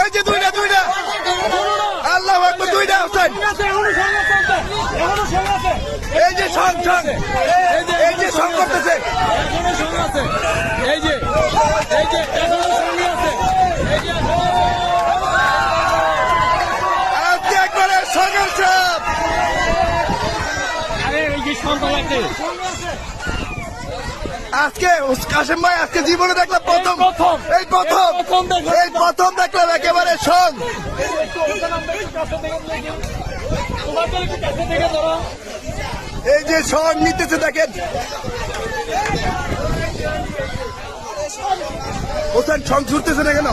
এই যে দুইটা আল্লাহ আকবার, দুইটা হোসেন, এই যে সং এই যে সং করতেছে, আজকে একবারে সঙ্গের চাপ। আজকে কাশেম ভাই, আজকে জীবনে দেখলাম প্রথম দেখলাম একেবারে সং। এই যে সং নিতেছে দেখেন, হোসেন সং ছুটতেছে না কেন?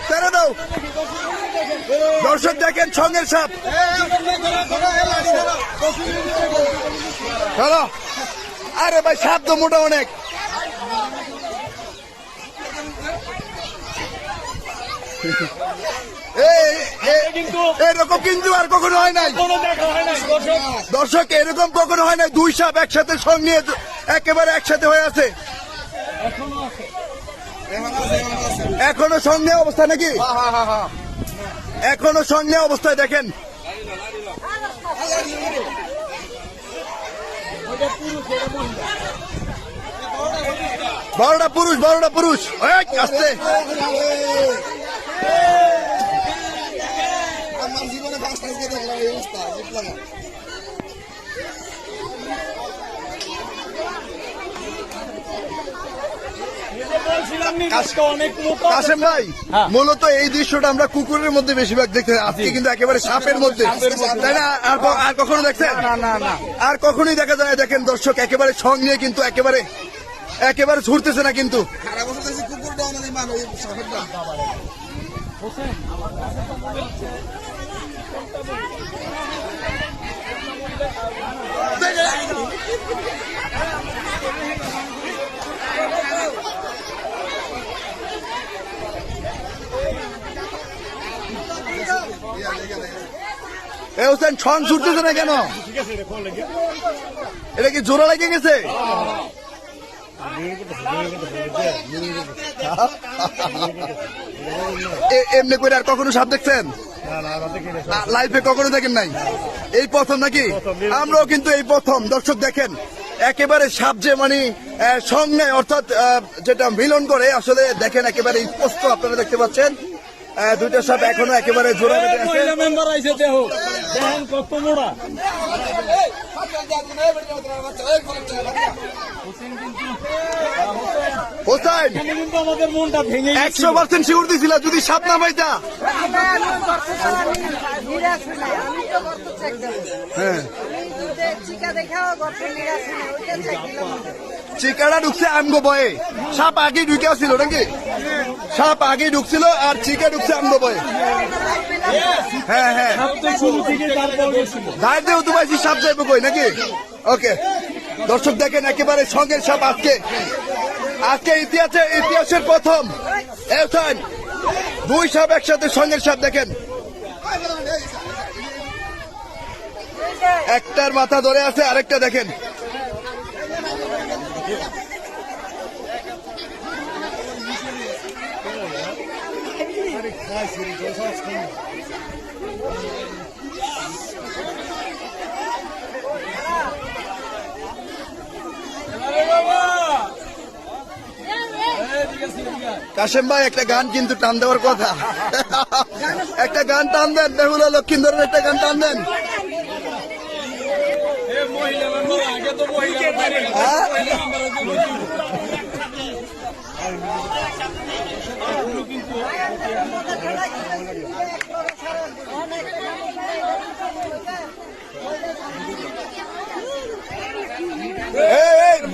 ছেড়ে দাও, দর্শক দেখেন সঙ্গের সাপ। চলো, আরে ভাই সাপ তো মোটা অনেক। এরকম কিন্তু আর কখনো হয় নাই দর্শক, এরকম কখনো হয় নাই। দুই সাপ একসাথে সঙ্গ নিয়ে একেবারে একসাথে হয়ে আছে। এখনো সঙ্গে অবস্থা নাকি? এখনো সঙ্গে অবস্থায় দেখেন। বড়টা পুরুষ আসছে। আমার জীবনে ফার্স্ট টাইম দেখলাম এই অবস্থা। কাশেম ভাই, মূলত এই দৃশ্যটা আমরা কুকুরের মধ্যে বেশিরভাগ দেখতে, আজকে কিন্তু একেবারে সাপের মধ্যে, তাই না? আর কখনো দেখছেন? না, আর কখনোই দেখা যায়। দেখেন দর্শক, একেবারে সং নিয়ে কিন্তু একেবারে ছুটতেছে না কিন্তু। হোসেন ছং ছুটতেছে না কেন? এটা কি জোড়া লেগে গেছে? এমনি করে আর কখনো সাপ দেখছেন? লাইফে কখনো দেখেন নাই? এই প্রথম নাকি? আমরাও কিন্তু এই প্রথম। দর্শক দেখেন, একেবারে সাপ যে মানে সঙ্গে অর্থাৎ যেটা মিলন করে, আসলে দেখেন একেবারে স্পষ্ট আপনারা দেখতে পাচ্ছেন। দুইটা সাপ এখনো একেবারে জোড়া বেঁধে আছে। হোসেন 100% শিওর দিছিল যদি সাপ নামাইতা। হ্যাঁ, চিকাটা ঢুকছে আমগো বয়ে, সাপ আগে ঢুকে ছিল নাকি? সাপ আগে ঢুকছিল আর চিকা ঢুকছে আমগো বয়ে। হ্যাঁ, ধার দেও তো পাইছি সাপ যাইব কই নাকি? ওকে, দর্শক দেখেন একেবারে সঙ্গের সাপ। আজকে ইতিহাসের প্রথম দুই সাপ একসাথে সঙ্গের সাপ। দেখেন একটার মাথা ধরে আছে, আরেকটা দেখেন। কাশেম ভাই, একটা গান কিন্তু টান দেওয়ার কথা। একটা গান টান দেন, বেহুলা লক্ষিন্দরের একটা গান টান দেন।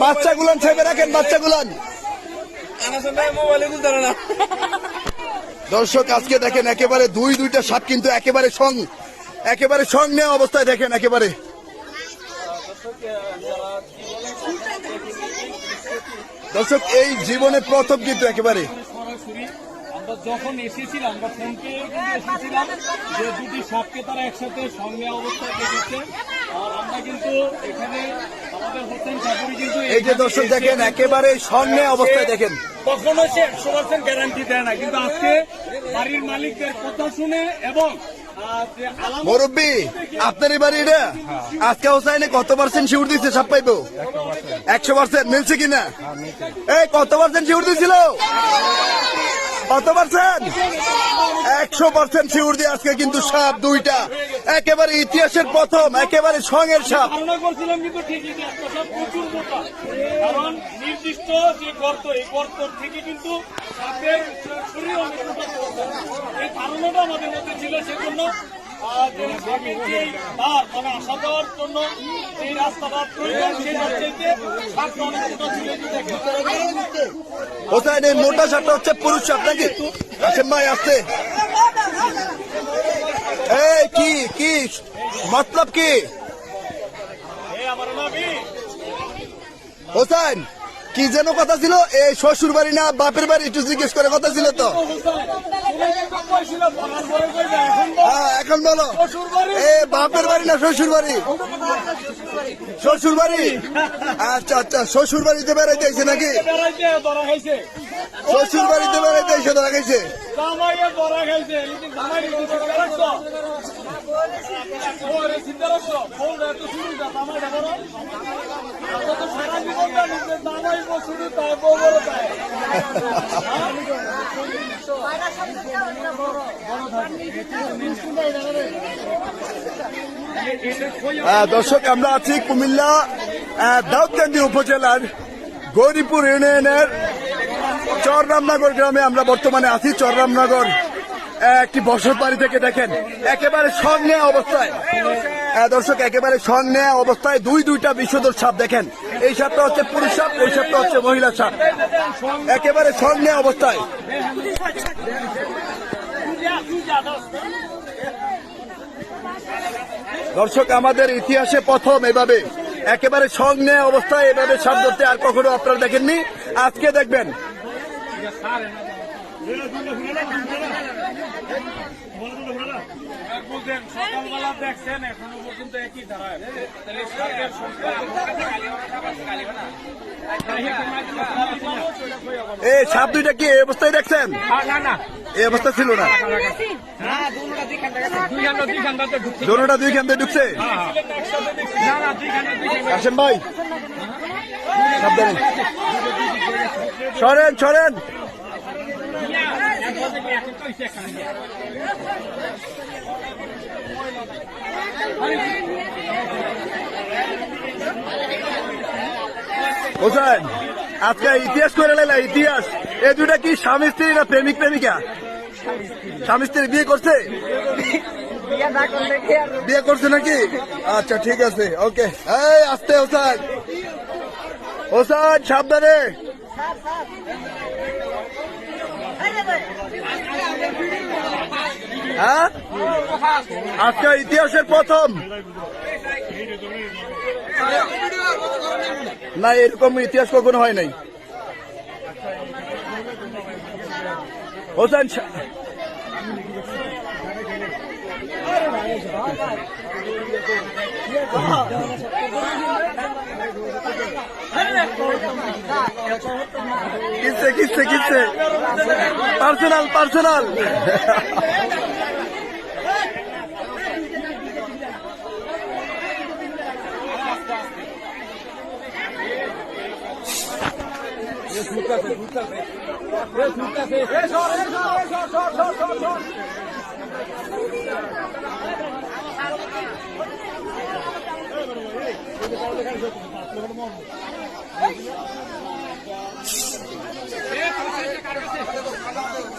বাচ্চাগুলান ছেপে রাখেন, বাচ্চাগুলান। দর্শক আজকে দেখেন একেবারে দুইটা সাপ কিন্তু একেবারে সং নেওয়া অবস্থায়। দেখেন একেবারে দর্শক, এই জীবনে প্রথম কিন্তু একেবারে যখন এসেছিলাম বা ফোনকে এসেছিলাম যে দুটি সাপকে তারা একসাথে সঙ্গে অবস্থায় দেখেছে। আর আমরা কিন্তু এখানে আমাদের হোসেন সাপুরি কিন্তু এই যে দর্শক দেখেন একেবারে সঙ্গে অবস্থায় দেখেন, কখনো সে 100% গ্যারান্টি দেয় না, কিন্তু আজকে বাড়ির মালিকদের কথা শুনে এবং মুরব্বী আপনারই বাড়ি এটা, আজকে হোসাইনে কত পার্সেন্ট শিউর দিচ্ছে সাপ পাইবো? 100% মিলছে কিনা? এই কত পার্সেন্ট শিউর দিছিল? কত পার্সেন্ট? 100% শিউর দিয়ে আজকে কিন্তু সাপ দুইটা, একেবারে ইতিহাসের প্রথম, একেবারে সঙ্গের সাপ। ধারণা করছিলাম কিন্তু ঠিকই যে একটা সাপ প্রচুর মোটা, কারণ নির্দিষ্ট যে গর্ত, এই গর্ত থেকে কিন্তু সাপের শরীর অনেক মোটা। এই ধারণাটা আমাদের মধ্যে ছিল, সেজন্য যে সাপের যে দ্বার মানে আসা যাওয়ার জন্য যে রাস্তাটা প্রয়োজন, সেই রাস্তাতে সাপটা অনেক মোটা ছিল। হোসাইন এই মোটা সাপটা হচ্ছে পুরুষ সাপ নাকি? আসেন ভাই আসতে। এই কি কি মতলব কি হোসাইন? কি যেন কথা ছিল? এই শ্বশুর বাড়ি না বাপের বাড়ি একটু জিজ্ঞেস করে কথা ছিল তো। এখন বলো এ বাপের বাড়ি না শ্বশুর বাড়ি? শ্বশুর বাড়ি। আচ্ছা আচ্ছা, শ্বশুর বাড়িতে বেড়াইতে আইছে নাকি? শ্বশুর বাড়িতে বেড়াইতে আইসে ধরা খাইছে। দর্শক আমরা আছি কুমিল্লা দাউদকান্দি উপজেলার গৌরীপুর ইউনিয়নের চররামনগর গ্রামে আমরা বর্তমানে আছি। চররামনগর একটি বসত বাড়ি থেকে দেখেন একেবারে সঙ্গে অবস্থায়, দর্শক একেবারে সঙ্গে অবস্থায় দুইটা বিষধর সাপ দেখেন। এই সাপটা হচ্ছে পুরুষ সাপ, ওই সাপটা হচ্ছে মহিলা সাপ, একেবারে সঙ্গে অবস্থায়। দর্শক আমাদের ইতিহাসে প্রথম এভাবে একেবারে সঙ্গে অবস্থায় এভাবে সাপ ধরতে আর কখনো আপনারা দেখেননি, আজকে দেখবেন। সকালবেলা দেখছেন এখনো পর্যন্ত একই ধারায়, এই সাপ দুইটা কি এই অবস্থায় দেখছেন? এই অবস্থা ছিল না, দোনোটা দুই খান দিয়ে ঢুকছে। আসেন ভাই সাবধানে, সরেন সরেন। হোসেন আজকে ইতিহাস করে লাইলা, ইতিহাস। এ দুটা কি স্বামী স্ত্রী না প্রেমিক প্রেমিকা? স্বামী স্ত্রী বিয়ে করছে? বিয়ে করছে নাকি? আচ্ছা ঠিক আছে, ওকে। এই আস্তে হোসেন, হোসেন সাবধানে। হ্যাঁ আজকে ইতিহাসের প্রথম না, এরকম ইতিহাস কখনো হয় নাই। হোসেন কিসে কিসে কিসে পার্সোনাল পার্সোনাল।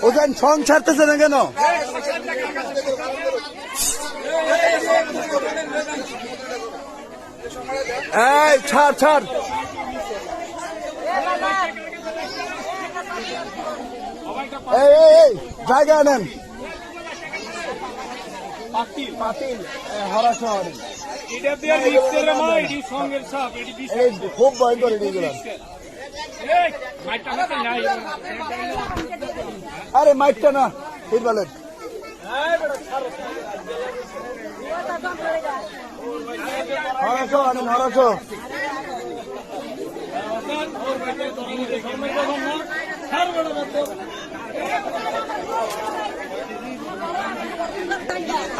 ওখান সং ছাড়তেছে না কেন? এই ছাড় ছাড়। এই জায়গা নেন। পাতিল হরা শহরে খুব ভয়ঙ্কর এগুলো। আরে মাইকটা না ঠিক বলেন। নরাশো আনেন, নরাশো।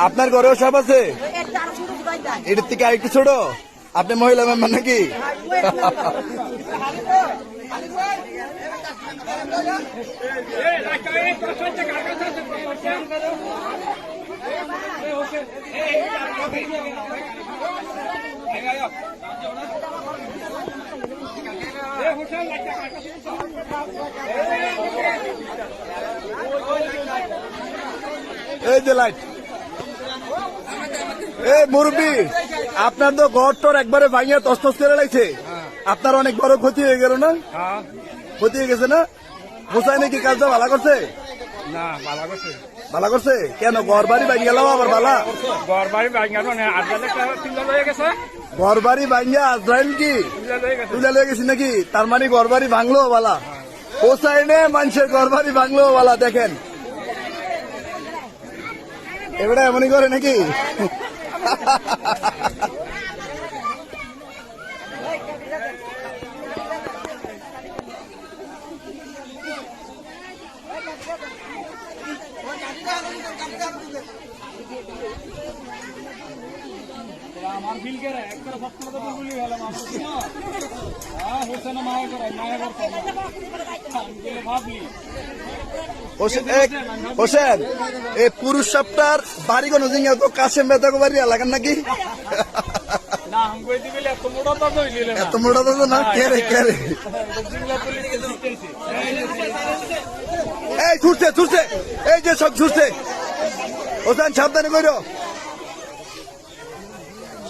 আপনার ঘরেও সাপ আছে? এটার থেকে আরেকটু ছোট? আপনি মহিলা মেম্বার নাকি? এই যে লাইট। এই মুরব্বী, আপনার তো ঘর টর একবারে ভাঙিয়া তসতস করে লাগছে। আপনার অনেক বড় ক্ষতি হয়ে গেল না? ক্ষতি হয়ে গেছে না? হোসাই নাকি কাজটা ভালো করছে? না, ভালো করছে। ভালো করছে কেন? ঘর বাড়ি ভাঙি গেল আবার ভালা? ঘর বাড়ি ভাঙা মানে আজরাইল হয়ে গেছে। ঘর বাড়ি ভাঙিয়া আজরাইল কি তুলে লয়ে গেছি নাকি? তার মানে ঘর বাড়ি ভাঙলো বালা। হোসাইনে মানুষের ঘর বাড়ি ভাঙলো বালা। দেখেন এবারে এমনই করে নাকি? আমার ফিল করে একটা সবসময় তো বলি গেলাম হোসেন মায়া করে মায়া করতে ভাবলি হোসেন এই পুরুষ সপ্তাহ বাড়ি কোন জিঙ্গা তো কাশেম বেতাকে বাড়ি এলাকার নাকি? না হামগই দিবিলে এত মোটা তো হইলে না, এত মোটা তো না। কেরে কেরে এই ছুটছে ছুটছে, এই যে সব ছুটছে। হোসেন সাবধানে কইরো,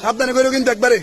সাবধানে কইরো কিন্তু একবারে।